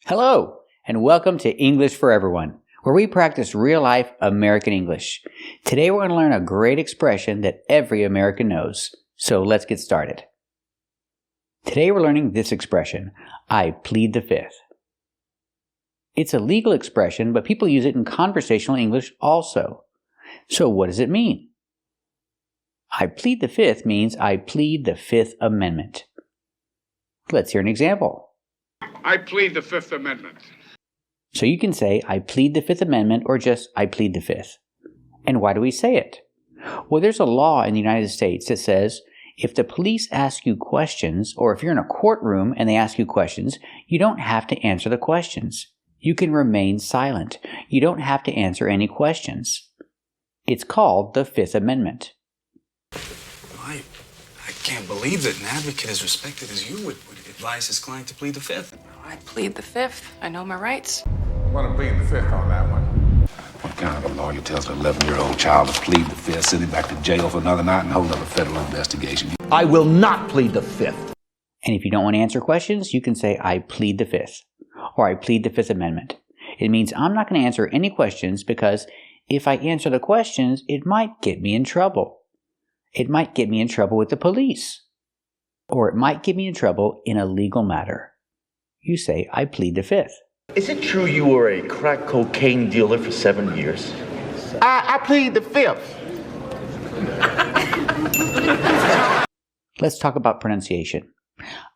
Hello, and welcome to English for Everyone, where we practice real-life American English. Today we're going to learn a great expression that every American knows. So let's get started. Today we're learning this expression, I plead the fifth. It's a legal expression, but people use it in conversational English also. So what does it mean? I plead the fifth means I plead the Fifth Amendment. Let's hear an example. I plead the Fifth Amendment. So you can say, I plead the Fifth Amendment, or just, I plead the Fifth. And why do we say it? Well, there's a law in the United States that says, if the police ask you questions, or if you're in a courtroom and they ask you questions, you don't have to answer the questions. You can remain silent. You don't have to answer any questions. It's called the Fifth Amendment. I can't believe that an advocate as respected as you would advise his client to plead the fifth. I plead the fifth. I know my rights. I'm gonna plead the fifth on that one. What kind of a lawyer tells an 11-year-old child to plead the fifth, send him back to jail for another night and hold up a federal investigation? I will not plead the fifth. And if you don't want to answer questions, you can say, I plead the fifth, or I plead the Fifth Amendment. It means I'm not going to answer any questions because if I answer the questions, it might get me in trouble. It might get me in trouble with the police. Or it might get me in trouble in a legal matter. You say, I plead the fifth. Is it true you were a crack cocaine dealer for 7 years? I plead the fifth. Let's talk about pronunciation.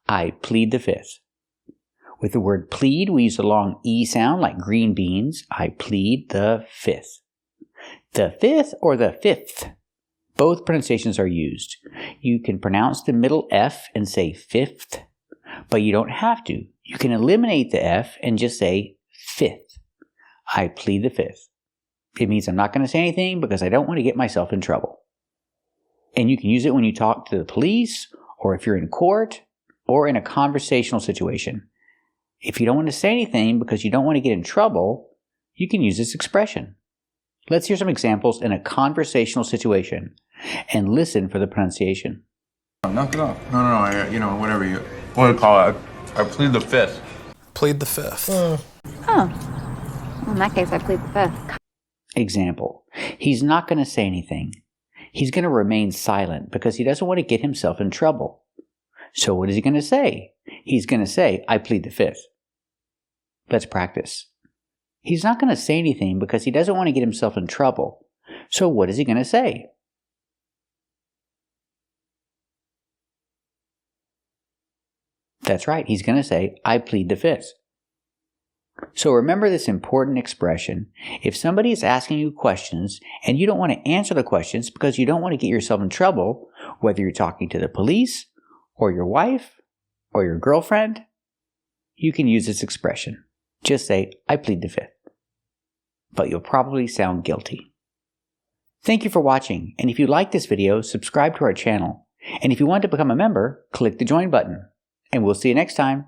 I plead the fifth. With the word plead, we use the long E sound like green beans. I plead the fifth. The fifth or the fifth? Both pronunciations are used. You can pronounce the middle F and say fifth, but you don't have to. You can eliminate the F and just say fifth. I plead the fifth. It means I'm not going to say anything because I don't want to get myself in trouble. And you can use it when you talk to the police, or if you're in court, or in a conversational situation. If you don't want to say anything because you don't want to get in trouble, you can use this expression. Let's hear some examples in a conversational situation and listen for the pronunciation. Knock it off. No, whatever you want to call it. I plead the fifth. Plead the fifth. Oh. Well, in that case, I plead the fifth. Example. He's not going to say anything. He's going to remain silent because he doesn't want to get himself in trouble. So what is he going to say? He's going to say, I plead the fifth. Let's practice. He's not going to say anything because he doesn't want to get himself in trouble. So what is he going to say? That's right, he's going to say, I plead the fifth. So remember this important expression. If somebody is asking you questions and you don't want to answer the questions because you don't want to get yourself in trouble, whether you're talking to the police or your wife or your girlfriend, you can use this expression. Just say, I plead the fifth. But you'll probably sound guilty. Thank you for watching, and if you like this video, subscribe to our channel. And if you want to become a member, click the join button. And we'll see you next time.